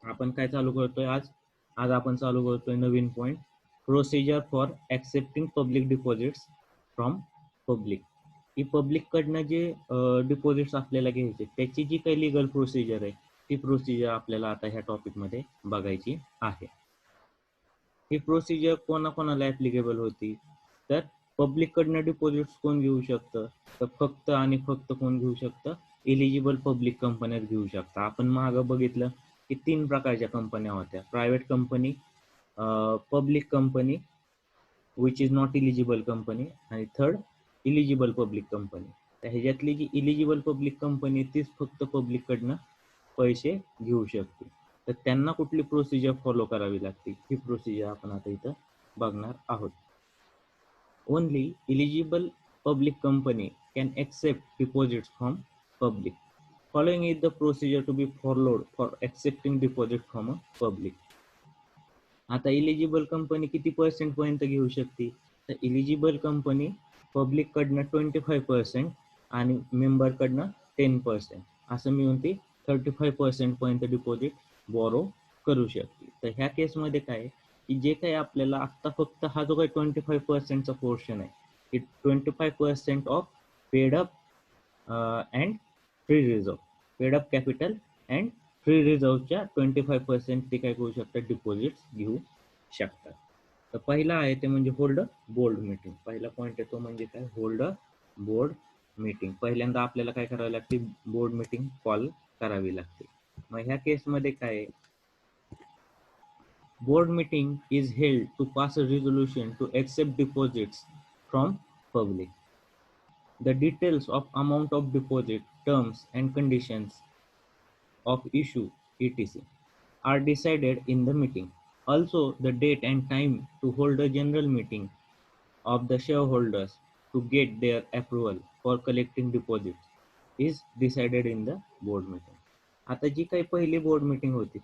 आपण काय चालू करतोय आज आज आपण चालू करतोय नवीन point, procedure for accepting public deposits from public. ही पब्लिक कडनं जे डिपॉझिट्स आपल्याला घ्यायचे त्याची जी काही लिगल प्रोसिजर आहे ती प्रोसिजर आपल्याला आता ह्या टॉपिक मध्ये बघायची आहे. ही प्रोसिजर कोणाकोणाला ऍप्लिकेबल होती, तर पब्लिक कडनं डिपॉझिट्स कोण घेऊ शकतं, तर फक्त आणि फक्त कोण घेऊ शकतं, इलिजिबल पब्लिक कंपन्यात घेऊ शकता. आपण मागं बघितलं की 3 प्रकारच्या कंपन्या होत्या, private company, public company which is not eligible company, आणि थर्ड इलिजिबल पब्लिक कंपनी. तर ह्याच्यातली जी इलिजिबल पब्लिक कंपनी तीच फक्त पब्लिक कडनं पैसे घेऊ शकते. तर त्यांना कुठली प्रोसिजर फॉलो करावी लागते ही प्रोसिजर आपण आता इथं बघणार आहोत. Only eligible public company can accept deposits from public. Following is the procedure to be followed for accepting deposit from a public. आता इलिजिबल कंपनी किती पर्सेंट पर्यंत घेऊ शकते, तर इलिजिबल कंपनी पब्लिक कडनं 25% आणि मेंबर कडनं 10% असं मिळून ती 35% पर्यंत डिपॉझिट बोरो करू शकते. तर ह्या केसमध्ये काय की जे काही आपल्याला आत्ता फक्त हा जो काही 25%चा पोर्शन आहे की 25% of paid up and free reserve, paid up capital and free रिझर्वच्या 25% ते काय करू शकतात, डिपॉझिट्स घेऊ शकतात. तर पहिला आहे ते म्हणजे होल्ड बोर्ड मीटिंग. पहिला पॉईंट आहे तो म्हणजे काय, होल्ड बोर्ड मीटिंग. पहिल्यांदा आपल्याला काय करावी लागते, बोर्ड मीटिंग कॉल करावी लागते. मग ह्या केसमध्ये काय, board meeting is held to pass a resolution to accept deposits from public. The details of amount of deposit, terms and conditions of issue etc are decided in the meeting. Also, the date and time to hold a general meeting of the shareholders to get their approval for collecting deposits is decided in the board meeting. आता जी काही पहिली board meeting होती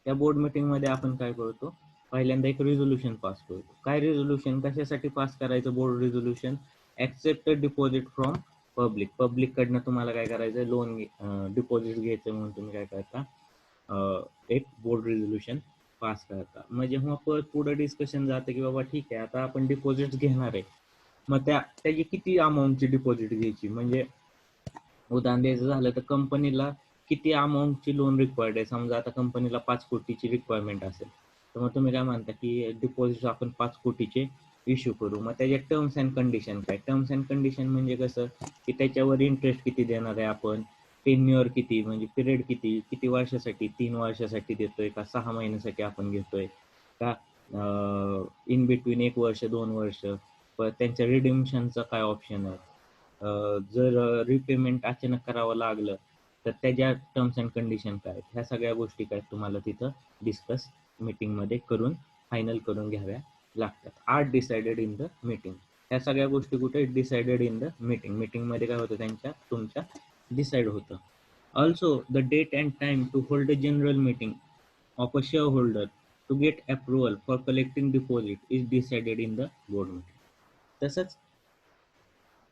त्या board meeting मध्ये आपण काय करतो, पहिल्यांदा एक रिझोल्युशन पास करतो. काय रिझोल्युशन, कशासाठी पास करायचं board resolution, accept deposit from public. Public कडनं तुम्हाला काय करायचं, लोन डिपॉझिट घ्यायचं म्हणून तुम्ही काय करता, एक बोर्ड रिझोल्युशन पास करता. मग जेव्हा परत पुढे डिस्कशन जातं की बाबा ठीक आहे आता आपण डिपॉझिट घेणार आहे, मग त्याची किती अमाऊंटची डिपॉझिट घ्यायची, म्हणजे उदाहरण द्यायचं झालं तर कंपनीला किती अमाऊंटची लोन रिक्वायर्ड आहे. समजा आता कंपनीला 5 कोटीची रिक्वायरमेंट असेल, तर मग तुम्ही काय म्हणता की डिपॉझिट आपण 5 कोटीचे इश्यू करू. मग त्याचे टर्म्स अँड कंडिशन काय, टर्म्स अँड कंडिशन म्हणजे कसं की त्याच्यावर इंटरेस्ट किती देणार आहे आपण, टेन्युअर किती म्हणजे पिरियड किती, किती वर्षासाठी, 3 वर्षासाठी देतोय का 6 महिन्यासाठी आपण घेतोय का, इन बिटवीन 1 वर्ष 2 वर्ष, त्यांच्या रिडिम्शनचा काय ऑप्शन आहे, जर रिपेमेंट अचानक करावं लागलं तर त्याच्या टर्म्स अँड कंडिशन काय, ह्या सगळ्या गोष्टी काय तुम्हाला तिथं डिस्कस मीटिंग मध्ये करून फायनल करून घ्याव्या लागतात. Are decided in the meeting. ह्या सगळ्या गोष्टी कुठे decided in the meeting. Meeting मध्ये काय होतं, त्यांच्या तुमच्या डिसाइड होतं. Also the date and time to hold a general meeting of a shareholder to get approval for collecting deposit is decided in the board meeting. तसंच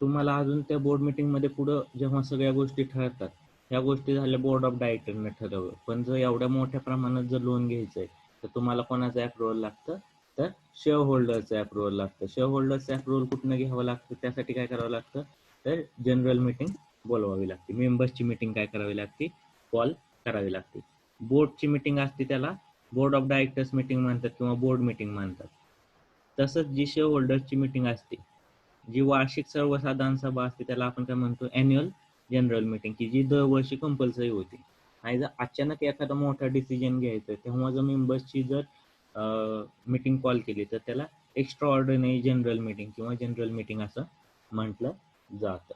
तुम्हाला अजून त्या बोर्ड मीटिंग मध्ये पुढं जेव्हा सगळ्या गोष्टी ठरतात, ह्या गोष्टी झाल्या बोर्ड ऑफ डायरेक्टरने ठरवलं. पण जर एवढ्या मोठ्या प्रमाणात जर लोन घ्यायचंय तर तुम्हाला कोणाचं अप्रुव्हल लागतं, तर शेअर होल्डरचं अप्रुव्हल लागतं. शेअर होल्डरचं अप्रुव्हल कुठनं घ्यावं लागतं, त्यासाठी काय करावं लागतं, तर जनरल मीटिंग बोलवावी लागते. मेंबर्सची मीटिंग काय करावी लागते, कॉल करावी लागते. बोर्डची मीटिंग असते त्याला बोर्ड ऑफ डायरेक्टर्स मीटिंग म्हणतात किंवा बोर्ड मीटिंग म्हणतात. तसंच जी शेअर होल्डर्सची मीटिंग असते, जी वार्षिक सर्वसाधारण सभा असते, त्याला आपण काय म्हणतो, अॅन्युअल जनरल मीटिंग, की जी दरवर्षी कंपल्सरी होती. आणि जर अचानक एखादा मोठा डिसिजन घ्यायचा तेव्हा जर मेंबर्सची जर मीटिंग कॉल केली तर त्याला एक्स्ट्रा ऑर्डिनरी जनरल मीटिंग किंवा जनरल मीटिंग असं म्हटलं जातं.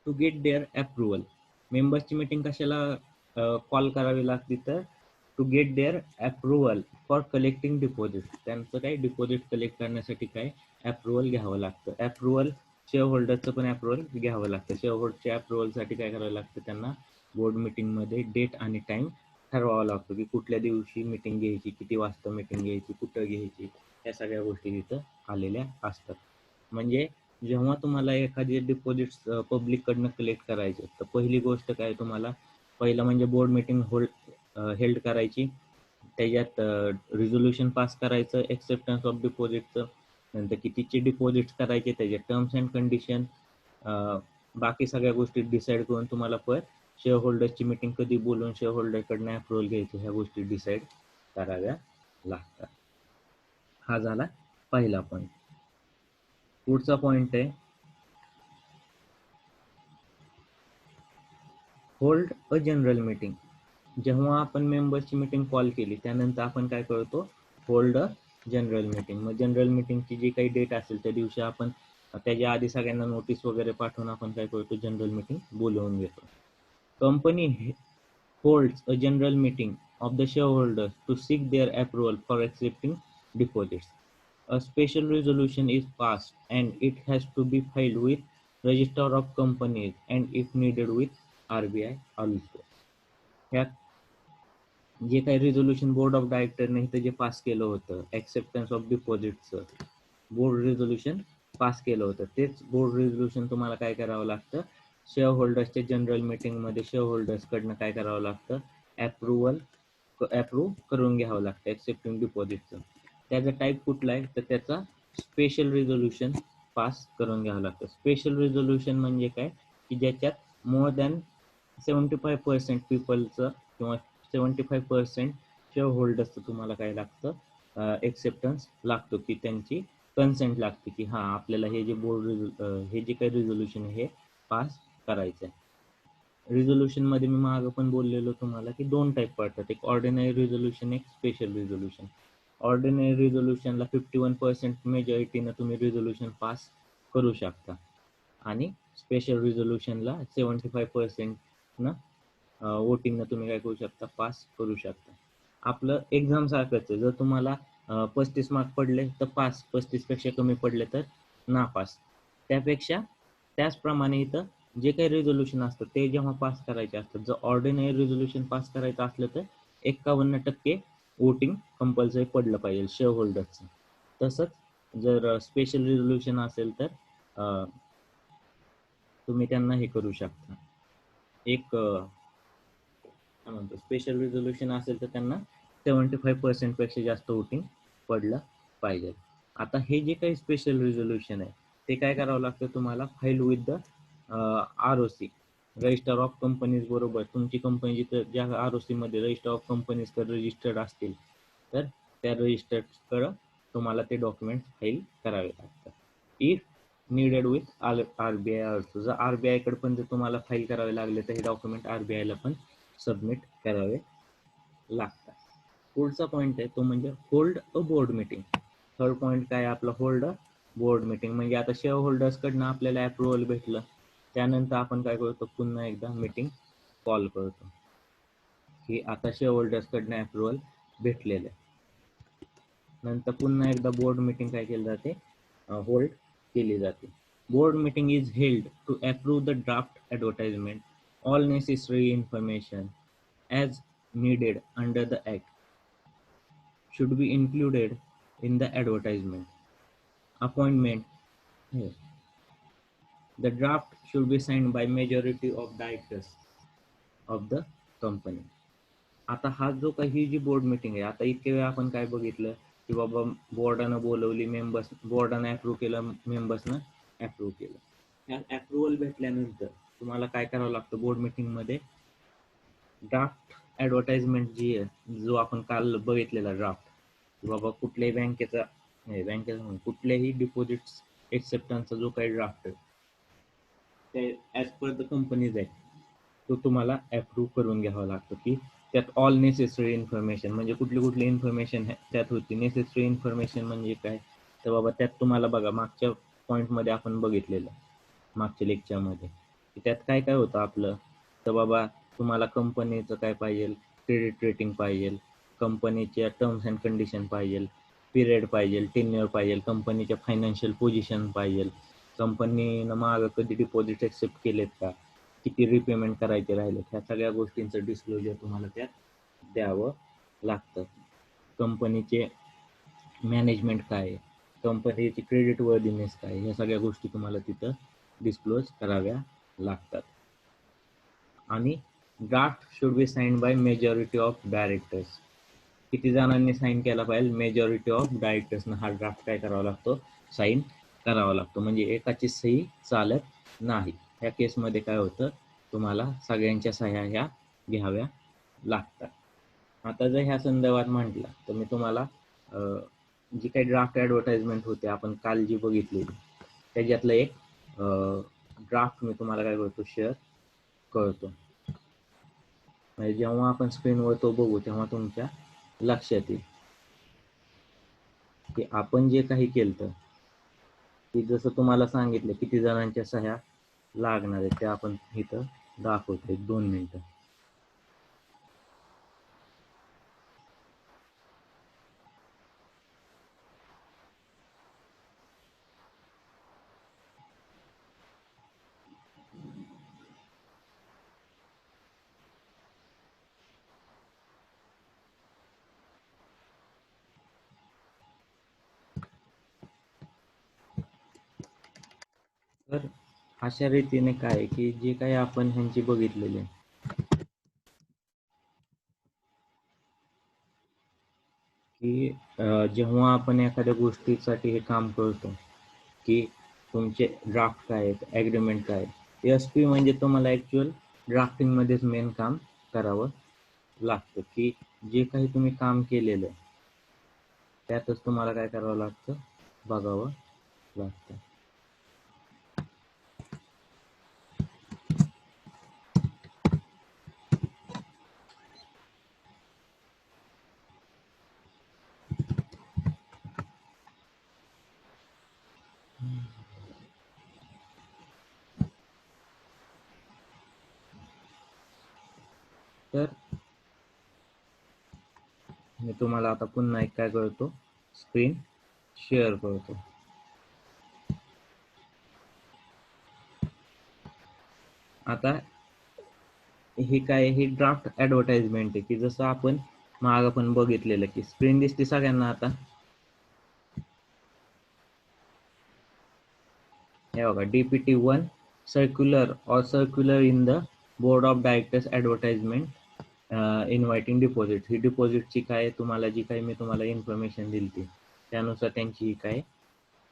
टू गेट देअर अप्रुव्हल, मेंबर्सची मीटिंग कशाला कॉल करावी लागते, तर to get their approval for collecting deposit. त्यांचं काय डिपॉझिट कलेक्ट करण्यासाठी काय अप्रुव्हल घ्यावं लागतं. अप्रुव्हल शेअर होल्डरचं पण अप्रुव्हल घ्यावं लागतं. शेअर होल्डरच्या अप्रुव्हलसाठी काय करावं लागतं, त्यांना बोर्ड मीटिंगमध्ये डेट आणि टाइम ठरवावा लागतो की कुठल्या दिवशी मीटिंग घ्यायची, किती वाजता मीटिंग घ्यायची, कुठं घ्यायची, या सगळ्या गोष्टी तिथं आलेल्या असतात. म्हणजे जेव्हा तुम्हाला एखादी डिपॉझिट पब्लिक कडनं कलेक्ट करायचे तर पहिली गोष्ट काय, तुम्हाला पहिलं म्हणजे बोर्ड मीटिंग होल्ड हेल्ड करायची, त्याच्यात रिझोल्युशन पास करायचं एक्सेप्टन्स ऑफ डिपॉझिटचं, नंतर कितीचे डिपॉझिट्स करायचे, त्याचे टर्म्स अँड कंडिशन, बाकी सगळ्या गोष्टी डिसाईड करून तुम्हाला परत शेअर होल्डर्सची मीटिंग कधी बोलून शेअर होल्डरकडनं अप्रुव्हल घ्यायची, ह्या गोष्टी डिसाईड कराव्या लागतात. हा झाला पहिला पॉईंट. पुढचा पॉईंट आहे होल्ड अ जनरल मीटिंग. जेव्हा आपण मेंबर्सची मीटिंग कॉल केली त्यानंतर आपण काय करतो, होल्ड अ जनरल मीटिंग. मग जनरल मीटिंगची जी काही डेट असेल त्या दिवशी आपण त्याच्या आधी सगळ्यांना नोटीस वगैरे पाठवून आपण काय करतो, जनरल मीटिंग बोलवून घेतो. Company holds a general meeting of the shareholders to seek their approval for accepting deposits. A special resolution is passed and it has to be filed with Register of Companies and if needed with RBI also. ह्यात जे काही resolution board of डायरेक्टरने इथं जे pass केलं होतं acceptance of डिपॉझिटचं board resolution pass केलं होतं, तेच बोर्ड रिझोल्युशन तुम्हाला काय करावं लागतं, शेअर होल्डर्सच्या जनरल मीटिंगमध्ये शेअर होल्डर्सकडनं काय करावं लागतं, अप्रूव्ह करून घ्यावं लागतं ऍक्सेप्टिंग डिपॉझिटचं. त्याचा टाईप कुठला आहे तर त्याचा स्पेशल रिझोल्युशन पास करून घ्यावं लागतं. स्पेशल रिझोल्युशन म्हणजे काय की ज्याच्यात मोर दॅन 75% पीपलचं किंवा 75% शेअर होल्डर्सचं तुम्हाला काय लागतं, एक्सेप्टन्स लागतो, की त्यांची कन्सेंट लागते की हां आपल्याला हे जे बोर्ड हे जे काही रिझोल्युशन आहे हे पास करायचं आहे. रिझोल्युशनमध्ये मी मागं पण बोललेलो तुम्हाला की दोन टाईप पडतात, एक ऑर्डिनरी रिझोल्युशन, एक स्पेशल रिझोल्युशन. ऑर्डिनरी रिझोल्युशनला 51% मेजॉरिटीनं तुम्ही रिझोल्युशन पास करू शकता आणि स्पेशल रिझोल्युशनला 75%न वोटिंगनं तुम्ही काय करू शकता, पास करू शकता. आपलं एक्झाम सारखंच आहे, जर तुम्हाला 35 मार्क पडले तर पास, 35पेक्षा कमी पडले तर नापास. त्याचप्रमाणे इथं जे काही रिझोल्युशन असतं ते जेव्हा पास करायचे असतात, जर ऑर्डिनरी रिझोल्युशन पास करायचं असलं तर 51% वोटिंग कंपल्सरी पडलं पाहिजे शेअर होल्डरचं. तसंच जर स्पेशल रिझोल्युशन असेल तर तुम्ही त्यांना हे करू शकता, एक काय म्हणतो स्पेशल रिझोल्युशन असेल तर त्यांना 75% पेक्षा जास्त वोटिंग पडलं पाहिजे. आता हे जे काही स्पेशल रिझोल्युशन आहे ते काय करावं लागतं तुम्हाला, file with the ROC register of companies बरोबर. तुमची कंपनी जिथं ज्या ROC मध्ये रजिस्टर ऑफ कंपनीज तर रजिस्टर्ड असतील तर त्या रजिस्टर्डकडं तुम्हाला ते डॉक्युमेंट फाईल करावे लागतात. If needed with RBI also. जर RBI कडे पण जर तुम्हाला फाईल करावे लागले तर हे डॉक्युमेंट RBI ला पण सबमिट करावे लागतात. पुढचा पॉईंट आहे तो म्हणजे hold a board meeting. Third point काय आपला, होल्ड अ बोर्ड मीटिंग. म्हणजे आता शेअर होल्डर्सकडनं आपल्याला अप्रुव्हल भेटलं त्यानंतर आपण काय करतो, पुन्हा एकदा मीटिंग कॉल करतो की आता शेअर होल्डर्सकडनं अप्रुव्हल भेटलेलं आहे. नंतर पुन्हा एकदा बोर्ड मीटिंग काय केली जाते, होल्ड केली जाते. Board meeting is held to approve the draft advertisement, all necessary information as needed under the act should be included in the advertisement. Appointment. The draft should be signed by majority of directors of the company. आता हा जो काही जी board meeting आहे, आता इतके वेळ आपण काय बघितलं की बाबा बोर्डानं बोलवली, मेंबर्स बोर्डानं अप्रूव्ह केलं, मेंबर्सनं अप्रूव्ह केलं. ह्या अप्रुव्हल भेटल्यानंतर तुम्हाला काय करावं लागतं, बोर्ड मीटिंगमध्ये ड्राफ्ट ॲडव्हर्टाइजमेंट जी आहे, जो आपण काल बघितलेला ड्राफ्ट, बाबा कुठल्याही बँकेचा कुठल्याही डिपॉझिट्स एक्सेप्टन्सचा जो काही ड्राफ्ट आहे ते as per the companies act तो तुम्हाला अप्रूव्ह करून घ्यावा लागतो, की त्यात ऑल नेसेसरी इन्फॉर्मेशन म्हणजे कुठली कुठली इन्फॉर्मेशन त्यात होती. नेसेसरी इन्फॉर्मेशन म्हणजे काय तर बाबा त्यात तुम्हाला बघा मागच्या पॉईंटमध्ये आपण बघितलेलं, मागच्या लेक्चरमध्ये, की त्यात काय काय होतं आपलं, तर बाबा तुम्हाला कंपनीचं काय पाहिजे, क्रेडिट रेटिंग पाहिजे, कंपनीच्या टर्म्स अँड कंडिशन पाहिजे, पिरियड पाहिजे, टेन्युअर पाहिजे, कंपनीच्या फायनान्शियल पोझिशन पाहिजे, कंपनीनं मागं कधी डिपॉझिट एक्सेप्ट केलेत का, किती रिपेमेंट करायचे राहिले, ह्या सगळ्या गोष्टींचं डिस्क्लोजर तुम्हाला त्यात द्यावं लागतं. कंपनीचे मॅनेजमेंट काय आहे, कंपनीची क्रेडिट वर्दीनेस काय, ह्या सगळ्या गोष्टी तुम्हाला तिथं डिस्क्लोज कराव्या लागतात. आणि draft should be signed by majority of directors. किती जणांनी साईन केला पाहिजे? मेजॉरिटी ऑफ डायरेक्टर्सनं हा ड्राफ्ट काय करावा लागतो? साईन करावा लागतो. म्हणजे एकाची सही चालत नाही. ह्या केसमध्ये काय होतं? तुम्हाला सगळ्यांच्या सह्या ह्या घ्याव्या लागतात. आता जर ह्या संदर्भात म्हटलं तर मी तुम्हाला जी काही ड्राफ्ट ॲडव्हर्टाइजमेंट होते आपण काल जी बघितलेली त्याच्यातलं एक ड्राफ्ट मी तुम्हाला काय करतो? शेअर करतो. म्हणजे जेव्हा आपण स्क्रीनवर तो बघू तेव्हा तुमच्या लक्षात येईल की आपण जे काही केलं की जसं तुम्हाला सांगितलं किती जणांच्या सह्या लागणार आहेत ते आपण इथं दाखवतो. 2 मिनिटं. तर अशा रीतीने काय की जे काही आपण ह्यांची बघितलेले की जेव्हा आपण एखाद्या गोष्टीसाठी हे काम करतो की तुमचे ड्राफ्ट काय आहेत, ॲग्रीमेंट काय आहे. SP म्हणजे तुम्हाला ॲक्च्युअल ड्राफ्टिंगमध्येच मेन काम करावं लागतं की जे काही तुम्ही काम केलेलं आहे त्यातच तुम्हाला काय करावं लागतं? बघावं लागतं. तर मी तुम्हाला आता पुन्हा एक काय करतो? स्क्रीन शेअर करतो. आता हे काय? हे ड्राफ्ट ॲडव्हर्टाइजमेंट आहे की जसं आपण मागं पण बघितलेलं की स्क्रीन दिसते सगळ्यांना आता? हे बघा, DPT-1 सर्क्युलर और circular in the board of directors advertisement inviting deposit. ही डिपॉझिटची काय तुम्हाला जी काही मी तुम्हाला इन्फॉर्मेशन दिली ती त्यानुसार त्यांची ही काय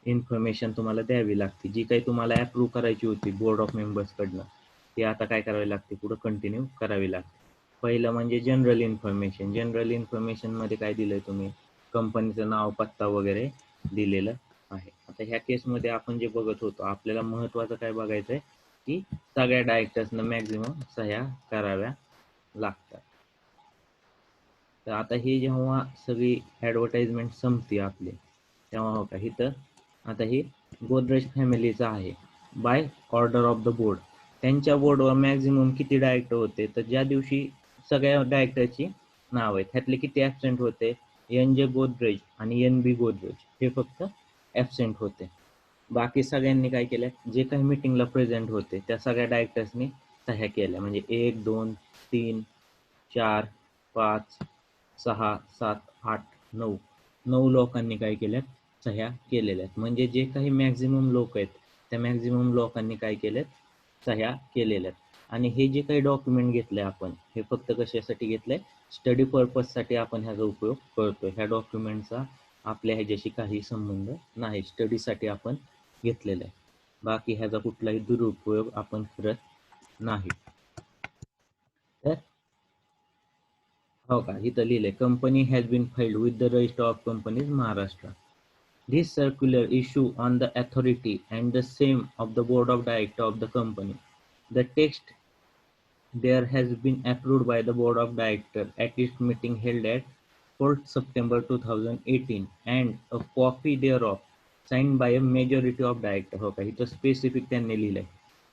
इन्फॉर्मेशन तुम्हाला द्यावी लागते. जी काही तुम्हाला ॲप्रूव्ह करायची होती बोर्ड ऑफ मेंबर्सकडनं ती आता काय करावी लागते? पुढं कंटिन्यू करावी लागते. पहिलं म्हणजे जनरल इन्फॉर्मेशन. जनरल इन्फॉर्मेशनमध्ये काय दिलंय तुम्ही? कंपनीचं नाव, पत्ता वगैरे दिलेलं आहे. आता ह्या केसमध्ये आपण जे बघत होतो आपल्याला महत्त्वाचं काय बघायचं आहे की सगळ्या डायरेक्टर्सनं मॅक्झिमम सह्या कराव्या लागतात. तर आता हे जेव्हा सगळी ॲडव्हर्टाइजमेंट संपते आपली तेव्हा हो का इथं आता हे गोदरेज फॅमिलीचं आहे. By order of the board. त्यांच्या बोर्डवर मॅक्झिमम किती डायरेक्टर होते? तर ज्या दिवशी सगळ्या डायरेक्टरची नाव आहेत ह्यातले किती ॲबसेंट होते? NJ गोदरेज आणि NB गोदरेज हे फक्त ॲबसेंट होते. बाकी सगळ्यांनी काय केलं? जे काही मीटिंगला प्रेझेंट होते त्या सगळ्या डायरेक्टर्सनी सह्या केल्या. म्हणजे 1, 2, 3, 4, 5, 6, 7, 8, 9 9 लोकांनी काय केल्यात? सह्या केलेल्या आहेत. म्हणजे जे काही मॅक्झिमम लोक आहेत त्या मॅक्झिमम लोकांनी काय केल्यात? सह्या केलेल्या आहेत. आणि हे जे काही डॉक्युमेंट घेतलंय आपण हे फक्त कशासाठी घेतलंय? स्टडी पर्पजसाठी आपण ह्याचा उपयोग करतोय. ह्या डॉक्युमेंटचा आपल्या ह्याच्याशी काही संबंध नाही. स्टडीसाठी आपण घेतलेलं आहे. बाकी ह्याचा कुठलाही दुरुपयोग आपण करत नाही. तर हो का? इथं लिहिलंय company has been filed with the register of companies Maharashtra. This circular issue on the authority and the same of the board of director of the company. The text there has been approved by the board of director at its meeting held at 4th September 2018 and a copy thereof signed by a majority of director. हो का? इथं specific त्यांनी लिहिलंय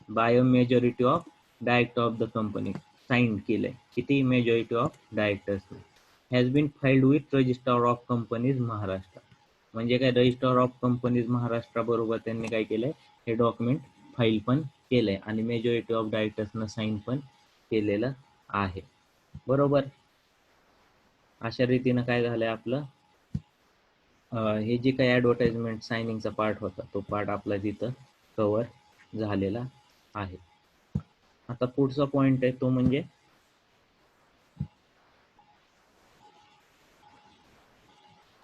by a majority of director of the company. Sign केलंय किती? Majority of directors. Has been filed with register of companies Maharashtra. म्हणजे काय? Register of companies महाराष्ट्राबरोबर त्यांनी काय केलंय? हे डॉक्युमेंट फाईल पण केलंय आणि मेजॉरिटी ऑफ डायरेक्टर्सनं साईन पण केलेलं आहे. बरोबर? अशा रीतीनं काय झालंय आपलं हे जे काही ॲडव्हर्टाइजमेंट सायनिंगचा पार्ट होता तो पार्ट आपला तिथं कव्हर झालेला आहे. आता पुढचा पॉईंट आहे तो म्हणजे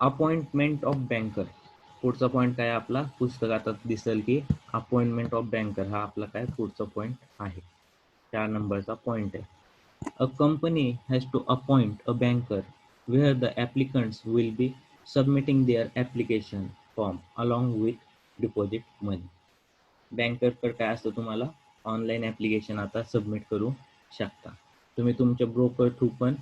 अपॉइंटमेंट ऑफ बँकर. पुढचा पॉईंट काय आपला पुस्तकात दिसेल की अपॉइंटमेंट ऑफ बँकर हा आपला काय पुढचा पॉईंट आहे, 4 नंबरचा पॉईंट आहे. A company has to appoint a banker where the applicants will be submitting their application form along with deposit money. बँकरकडे काय असतं, तुम्हाला ऑनलाईन ॲप्लिकेशन आता सबमिट करू शकता. तुम्ही तुमच्या ब्रोकर थ्रू पण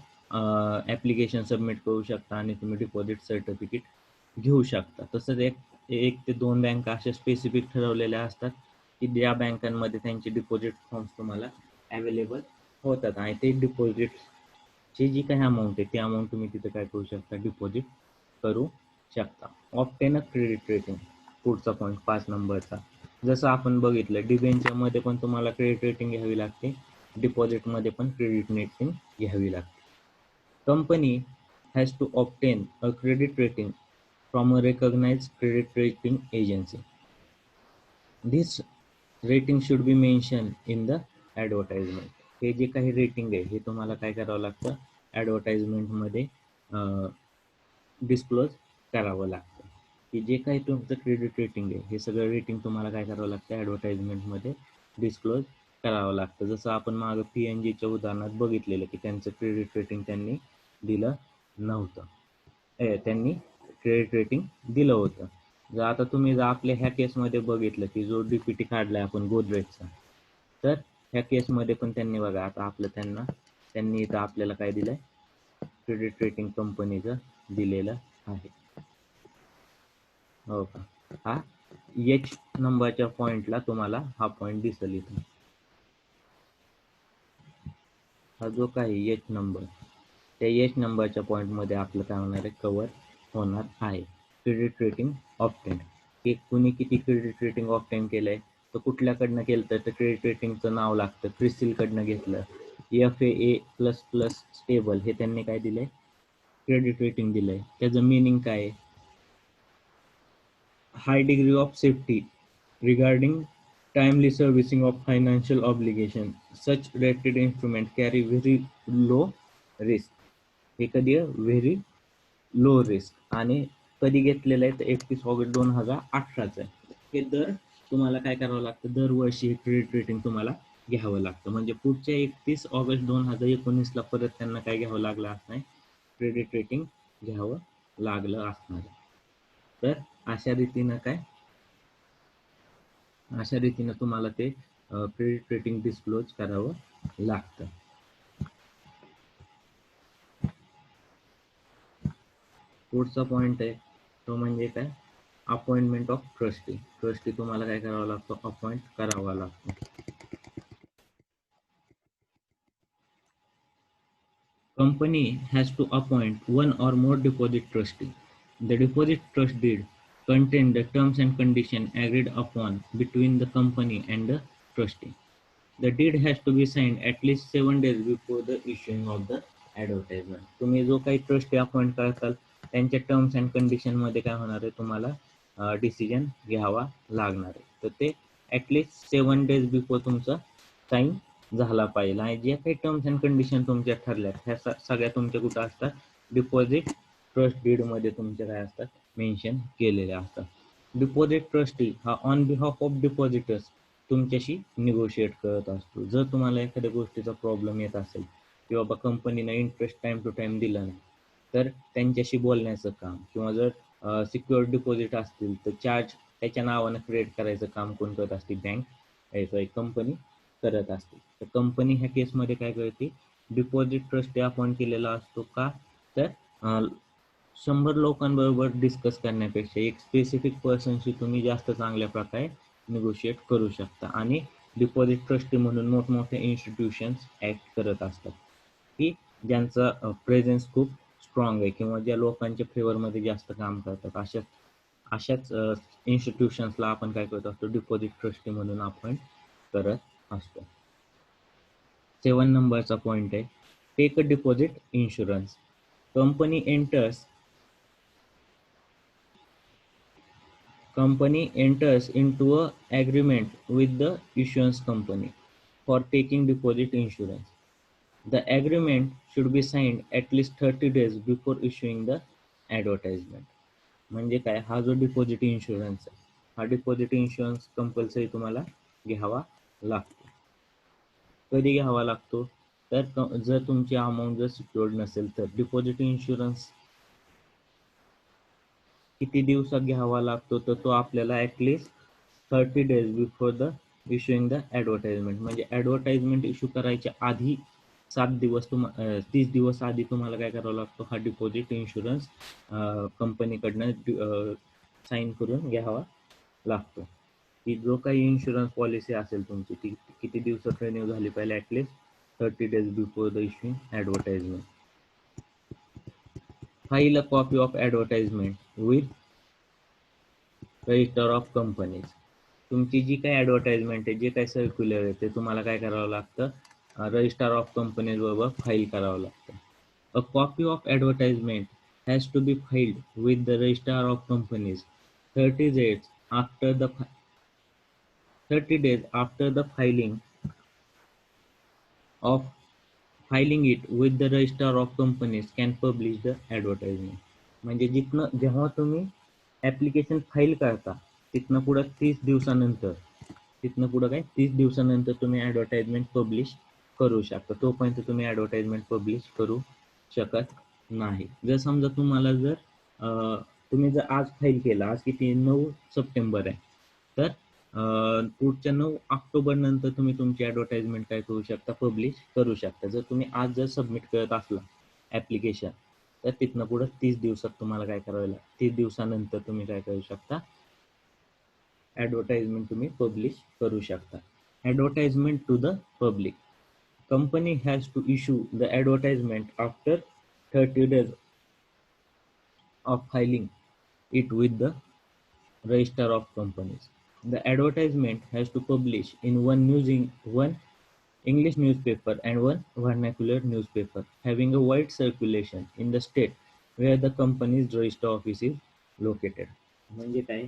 ॲप्लिकेशन सबमिट करू शकता आणि तुम्ही डिपॉझिट सर्टिफिकेट घेऊ शकता. तसंच एक ते 2 बँका अशा स्पेसिफिक ठरवलेल्या असतात की ज्या बँकांमध्ये त्यांचे डिपॉझिट फॉर्म्स तुम्हाला अवेलेबल होतात आणि ते डिपॉझिटची जी काही अमाऊंट आहे ती अमाऊंट तुम्ही तिथे काय करू शकता, डिपॉझिट करू शकता. Obtain a credit rating. पुढचा पॉईंट 5 नंबरचा. जसं आपण बघितलं डिबेंचरमध्ये पण तुम्हाला क्रेडिट रेटिंग घ्यावी लागते, डिपॉझिटमध्ये पण क्रेडिट रेटिंग घ्यावी लागते. Company has to obtain a credit rating from a recognised credit rating agency. This rating should be mention in the advertisement. हे जे काही रेटिंग आहे हे तुम्हाला काय करावं लागतं, ॲडव्हर्टाइजमेंटमध्ये डिस्क्लोज करावं लागतं. की जे काही तुमचं क्रेडिट रेटिंग आहे हे सगळं रेटिंग तुम्हाला काय करावं लागतं, ॲडव्हर्टाइजमेंटमध्ये डिस्क्लोज करावं लागतं. जसं आपण मागं PNGच्या उदाहरणात बघितलेलं की त्यांचं क्रेडिट रेटिंग त्यांनी दिलं नव्हतं, त्यांनी क्रेडिट रेटिंग दिलं होतं. जर आता तुम्ही जर आपल्या ह्या केसमध्ये बघितलं की जो DPT काढलाय आपण गोदरेजचा, तर ह्या केसमध्ये पण त्यांनी बघा आता आपलं त्यांनी इथं आपल्याला काय दिलंय, क्रेडिट रेटिंग कंपनीचं दिलेलं आहे. हो का, हा H नंबरच्या पॉइंटला तुम्हाला हा पॉइंट दिसेल इथं. हा जो काही H नंबर, त्या H नंबरच्या पॉईंटमध्ये आपलं काय होणार आहे, कव्हर होणार आहे. Credit rating obtain. की कुणी किती क्रेडिट रेटिंग ऑब्टेन केलंय, तर कुठल्याकडनं केलं तर क्रेडिट रेटिंगचं नाव लागतं. क्रिसिलकडनं घेतलं, FAA++ स्टेबल हे त्यांनी काय दिलंय, क्रेडिट रेटिंग दिलंय. त्याचं मिनिंग काय आहे, high degree of safety regarding timely servicing of financial obligation. Such rated instrument carry very low risk. हे कधी व्हेरी लो रिस्क आणि कधी घेतलेलं आहे तर 31 ऑगस्ट 2018 आहे. हे दर तुम्हाला काय करावं लागतं, दरवर्षी हे क्रेडिट रेटिंग तुम्हाला घ्यावं लागतं. म्हणजे पुढच्या 31 ऑगस्ट 2019ला परत त्यांना काय घ्यावं लागलं असणार, क्रेडिट रेटिंग घ्यावं लागलं असणार. तर अशा रीतीनं तुम्हाला ते क्रेडिट रेटिंग डिस्क्लोज करावं लागतं. पुढचा पॉइंट आहे तो म्हणजे काय, अपॉइंटमेंट ऑफ ट्रस्टी. ट्रस्टी तुम्हाला काय करावा लागतो, अपॉइंट करावा लागतो. Company has to appoint one or more deposit trustee. The deposit trust deed contain the terms and condition agreed upon between the company and the trustee. The deed has to be signed at least 7 days before the issuing of the advertisement. तुम्ही जो काही trustee appoint करताल त्यांच्या terms and condition मध्ये काय होणार आहे, तुम्हाला डिसिजन घ्यावा लागणार आहे. तर ते ॲटलिस्ट 7 days बिफोर तुमचा साईन झाला पाहिजे. आणि जे काही टर्म्स अँड कंडिशन तुमच्या ठरल्या ह्या सगळ्या तुमच्या कुठं असतात, डिपॉझिट ट्रस्ट डीड मध्ये तुमच्या काय असतात, मेन्शन केलेल्या असतात. डिपॉझिट ट्रस्टी हा ऑन बिहाफ ऑफ डिपॉझिटर्स तुमच्याशी निगोशिएट करत असतो. जर तुम्हाला एखाद्या गोष्टीचा प्रॉब्लेम येत असेल की बाबा कंपनीनं इंटरेस्ट टाइम टू टाइम दिला नाही, तर त्यांच्याशी बोलण्याचं काम, किंवा जर सिक्युअर डिपॉझिट असतील तर चार्ज त्याच्या नावानं क्रिएट करायचं काम कोण करत असते, कंपनी करत असते. तर कंपनी ह्या केसमध्ये काय करते, डिपॉझिट ट्रस्टी अपॉइंट केलेला असतो का, तर 100 लोकांबरोबर डिस्कस करण्यापेक्षा एक स्पेसिफिक पर्सनशी तुम्ही जास्त चांगल्या प्रकारे निगोशिएट करू शकता. आणि डिपॉझिट ट्रस्टी म्हणून मोठमोठ्या इन्स्टिट्यूशन्स ॲक्ट करत असतात की ज्यांचा प्रेझेन्स खूप स्ट्रॉंग आहे किंवा ज्या लोकांच्या फेवरमध्ये जास्त काम करतात, अशाच इन्स्टिट्यूशन्सला आपण काय करत असतो, डिपॉझिट ट्रस्टी म्हणून अपॉइंट करत असतो. 7 नंबरचा पॉइंट आहे, take a deposit insurance. Company enters into a agreement with the issuance company for taking deposit insurance. The agreement should be signed at least 30 days before issuing the advertisement. म्हणजे काय, हा जो deposit insurance आहे, हा deposit insurance compulsory तुम्हाला घ्यावा लागतो. कधी घ्यावा लागतो, तर जर तुमची अमाऊंट जर सिक्युअर्ड नसेल तर. डिपॉझिट इन्शुरन्स किती दिवसात घ्यावा लागतो, तर तो आपल्याला at least 30 days before the issuing the advertisement. म्हणजे ॲडव्हर्टाइजमेंट इश्यू करायच्या आधी 30 दिवस आधी तुम्हाला काय करावं लागतो, हा डिपॉझिट इन्शुरन्स कंपनीकडनं साईन करून घ्यावा लागतो. की जो काही इन्शुरन्स पॉलिसी असेल तुमची, ती किती दिवसात रिन्यू झाली पाहिजे, at least 30 days before the issuing advertisement. File a copy of advertisement with register of companies. तुमची जी काही ॲडव्हर्टाइजमेंट आहे, जे काही सर्क्युलर आहे, ते तुम्हाला काय करावं लागतं, रजिस्टर ऑफ कंपनीज बरोबर फाईल करावं लागतं. A copy of advertisement has to be filed with the register of companies 30 days after the 30 days after the of filing it with the register of companies can publish the advertisement. म्हणजे जेव्हा तुम्ही application file करता, तिथनं पुढं 30 दिवसानंतर, काय 30 दिवसानंतर तुम्ही ॲडव्हर्टाइजमेंट पब्लिश करू शकता. तोपर्यंत तुम्ही ॲडव्हर्टाइजमेंट पब्लिश करू शकत नाही. जर समजा तुम्ही जर आज फाईल केला, आज किती 9 सप्टेंबर आहे, तर पुढच्या 9 ऑक्टोबर नंतर तुम्ही तुमची ॲडव्हर्टाइजमेंट काय करू शकता, पब्लिश करू शकता. जर तुम्ही आज जर सबमिट करत असला ॲप्लिकेशन, तर तिथनं पुढं 30 दिवसात तुम्हाला काय करावं लागेल, 30 दिवसानंतर तुम्ही काय करू शकता, ॲडव्हर्टाइजमेंट तुम्ही पब्लिश करू शकता. Advertisement to the public. Company has to issue the advertisement after 30 days of filing it with the register of companies. The advertisement has to publish in one English newspaper and one vernacular newspaper, having a wide circulation in the state where the company's register office is located. म्हणजे काय,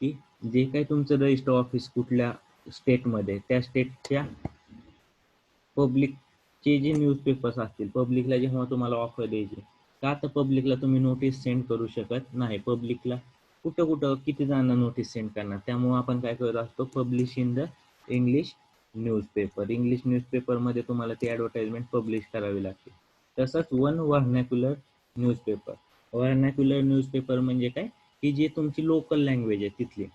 की जे काही तुमचं register office कुठल्या स्टेटमध्ये, त्या स्टेटच्या पब्लिकचे जे न्यूजपेपर्स असतील, पब्लिकला जेव्हा तुम्हाला ऑफर द्यायची, का तर पब्लिकला तुम्ही नोटीस सेंड करू शकत नाही. पब्लिकला कुठं कुठं किती जणांना नोटीस सेंड करणार, त्यामुळे आपण काय करत असतो, publish in the English newspaper. English न्यूजपेपरमध्ये तुम्हाला ती ॲडव्हर्टाइजमेंट पब्लिश करावी लागते. तसंच one vernacular newspaper. Vernacular newspaper म्हणजे काय, की जे तुमची लोकल लँग्वेज आहे तिथली.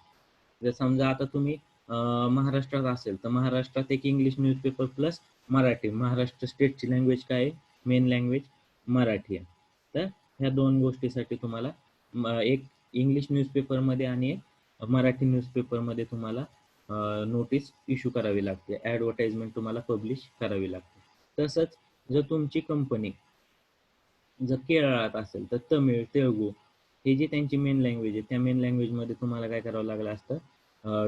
जर समजा आता तुम्ही महाराष्ट्रात असेल, तर महाराष्ट्रात एक English newspaper plus Marathi. Maharashtra स्टेटची लँग्वेज काय आहे, मेन लँग्वेज मराठी आहे. तर ह्या दोन गोष्टीसाठी तुम्हाला एक इंग्लिश न्यूजपेपरमध्ये आणि एक मराठी न्यूजपेपरमध्ये तुम्हाला नोटीस इश्यू करावी लागते, ॲडव्हर्टाइजमेंट तुम्हाला पब्लिश करावी लागते. तसंच जर तुमची कंपनी जर केरळात असेल, तर तमिळ, तेलुगू हे जे त्यांची मेन लँग्वेज आहे, त्या मेन लँग्वेजमध्ये तुम्हाला काय करावं लागलं असतं,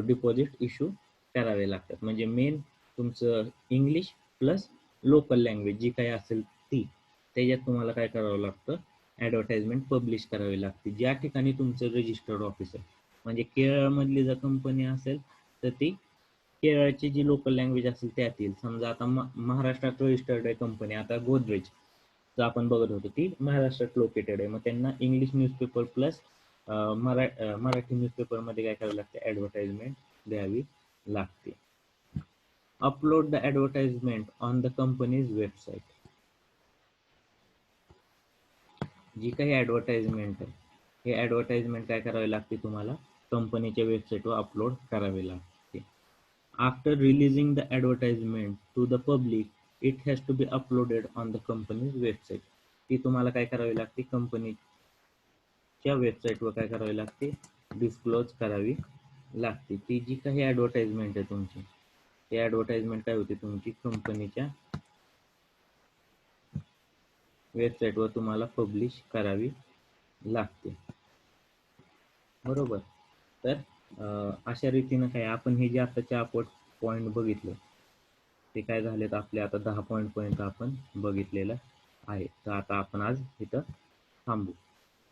डिपॉझिट इश्यू करावे लागतात. म्हणजे मेन तुमचं इंग्लिश प्लस लोकल लँग्वेज जी काही असेल ती, त्याच्यात तुम्हाला काय करावं लागतं, ॲडव्हर्टाइजमेंट पब्लिश करावी लागते ज्या ठिकाणी तुमचं रजिस्टर्ड ऑफिस आहे. म्हणजे केरळमधली जर कंपनी असेल, तर ती केरळची जी लोकल लँग्वेज असेल त्यात येईल. समजा आता महाराष्ट्रात रजिस्टर्ड आहे कंपनी, आता गोदरेज जर आपण बघत होतो, ती महाराष्ट्रात लोकेटेड आहे. मग त्यांना इंग्लिश न्यूजपेपर प्लस मराठी न्यूजपेपरमध्ये काय करावं लागते, ॲडव्हर्टाइजमेंट द्यावी लागते. Upload the advertisement on the company's website. जी काही ॲडव्हर्टाइजमेंट आहे, हे ॲडव्हर्टाइजमेंट काय करावी लागते, तुम्हाला कंपनीच्या वेबसाईटवर अपलोड करावी लागते. After releasing the advertisement to the public, it has to be uploaded on the company's website. ती तुम्हाला काय करावी लागते, कंपनीच्या वेबसाईटवर काय करावी लागते, डिस्क्लोज करावी लागते. ती जी काही ॲडव्हर्टाइजमेंट आहे तुमची, ती ॲडव्हर्टाइजमेंट काय होती, तुमची कंपनीच्या वेबसाईटवर तुम्हाला पब्लिश करावी लागते. बरोबर. तर अशा रीतीनं काय, आपण हे जे आता 4 पॉईंट बघितले, ते काय झालेत आपले, आता 10 पॉईंटपर्यंत आपण बघितलेलं आहे. तर आता आपण आज इथं थांबू.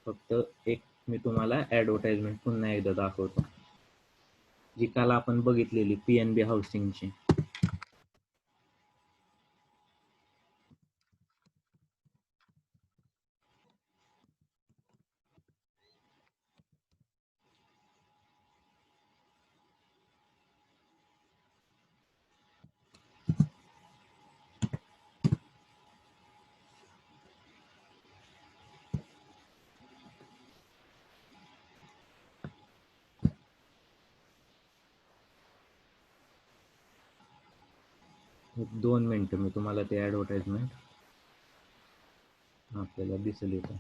फक्त एक मी तुम्हाला ॲडव्हर्टाइजमेंट पुन्हा एकदा दाखवतो, जी काल आपण बघितलेली PNB हाऊसिंगची. 2 मिनिटं मी तुम्हाला ते ॲडव्हर्टाइजमेंट आपल्याला दिसेल इथं.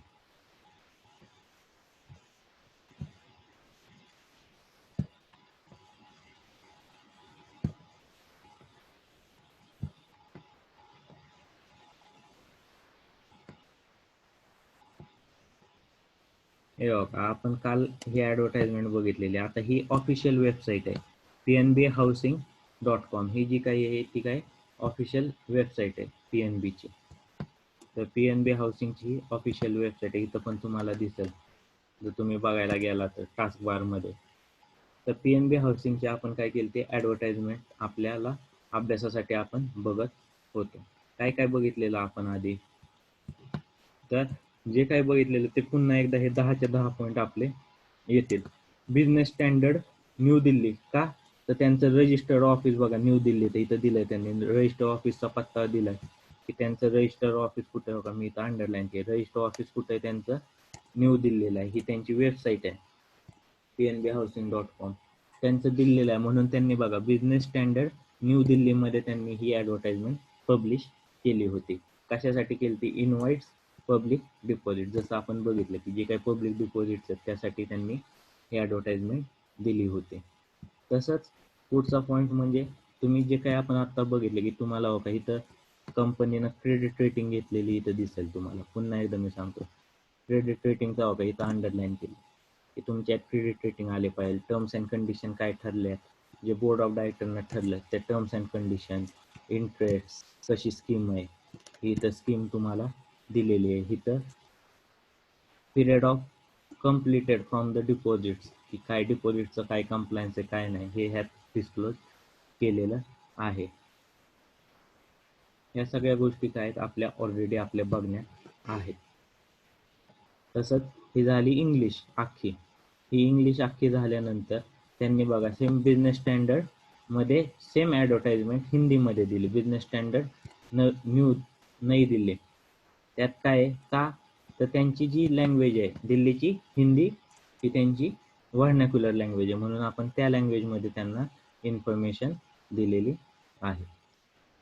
हे बघा, आपण काल ही ॲडव्हर्टाइजमेंट बघितलेली. आता ही ऑफिशियल वेबसाईट आहे, pnbhousing.com. ही जी काही आहे ती काय ऑफिशियल वेबसाईट आहे PNBची. तर PNB हाऊसिंगची ऑफिशियल वेबसाईट आहे, इथं पण तुम्हाला दिसेल जर तुम्ही बघायला गेला तर टास्क बारमध्ये. तर PNB हाऊसिंगची आपण काय केली, ते ॲडव्हर्टाइजमेंट आपल्याला अभ्यासासाठी आपण बघत होतो. काय काय बघितलेलं आपण आधी, तर जे काय बघितलेलं ते पुन्हा एकदा हे 10च्या 10 पॉईंट आपले येतील. बिझनेस स्टँडर्ड न्यू दिल्ली, का तर त्यांचं रजिस्टर्ड ऑफिस बघा न्यू दिल्लीत इथं दिलंय त्यांनी. रजिस्टर ऑफिसचा पत्ता दिलाय की त्यांचं रजिस्टर ऑफिस कुठे आहे बघा, मी इथं अंडरलाईन केलं. रजिस्टर ऑफिस कुठे आहे त्यांचं, न्यू दिल्लीला आहे. ही त्यांची वेबसाईट आहे pnbhousing.com. त्यांचं दिलेलं आहे म्हणून त्यांनी बघा बिझनेस स्टँडर्ड न्यू दिल्लीमध्ये त्यांनी ही ॲडव्हर्टाइजमेंट पब्लिश केली होती. कशासाठी केली ती, इन्व्हाइट्स पब्लिक डिपॉझिट. जसं आपण बघितलं की जे काही पब्लिक डिपॉझिट्स आहेत त्यासाठी त्यांनी ही ॲडव्हर्टाइजमेंट दिली होती. तसंच पुढचा पॉईंट म्हणजे तुम्ही जे काही आपण आता बघितलं की तुम्हाला बघा इथं कंपनीनं क्रेडिट रेटिंग घेतलेली इथं दिसेल तुम्हाला. पुन्हा एकदा मी सांगतो, क्रेडिट रेटिंगचा बघा इथं अंडरलाईन केली की तुमच्यात क्रेडिट रेटिंग आले पाहिजे. टर्म्स अँड कंडिशन काय ठरले आहेत, जे बोर्ड ऑफ डायरेक्टरनं ठरलं त्या टर्म्स अँड कंडिशन, इंटरेस्ट कशी स्कीम आहे ही इथं स्कीम तुम्हाला दिलेली आहे. इथं period of completed from the deposits, की काय डिपॉझिटचं काय कंप्लायन्स आहे काय नाही हे ह्यात डिस्क्लोज केलेलं आहे. या सगळ्या गोष्टी काय आहेत आपल्या ऑलरेडी आपल्या बघण्यात आहेत. तसंच ही झाली इंग्लिश अख्खी. ही इंग्लिश अख्खी झाल्यानंतर त्यांनी बघा सेम बिझनेस स्टँडर्ड मध्ये सेम ॲडव्हर्टाइजमेंट हिंदीमध्ये दिली. बिझनेस स्टँडर्ड न्यू नई दिल्ली. त्यात काय आहे का, तर त्यांची जी लँग्वेज आहे दिल्लीची हिंदी, ही त्यांची व्हर्नॅक्युलर लँग्वेज आहे म्हणून आपण त्या लँग्वेजमध्ये त्यांना इन्फॉर्मेशन दिलेली आहे.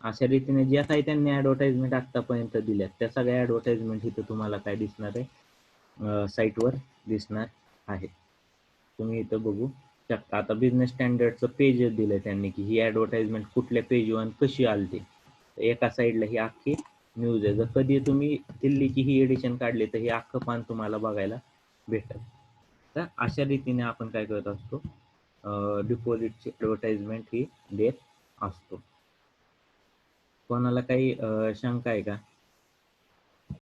अशा रीतीने ज्या काही त्यांनी ॲडव्हर्टाइजमेंट आत्तापर्यंत दिल्यात त्या सगळ्या ॲडव्हर्टाइजमेंट इथं तुम्हाला काय दिसणार आहे, साईटवर दिसणार आहे. तुम्ही इथं बघू शकता. आता बिझनेस स्टँडर्डचं पेज दिलं त्यांनी की ही ॲडव्हर्टाइजमेंट कुठल्या पेजवर कशी आली. एका साईडला ही अख्खी न्यूज आहे. जर कधी तुम्ही दिल्लीची ही एडिशन काढली तर हे अख्खं पान तुम्हाला बघायला भेटेल. तर अशा रीतीने आपण काय करत असतो, डिपॉझिटची ॲडव्हर्टाइजमेंट ही देत असतो. कोणाला काही शंका आहे का?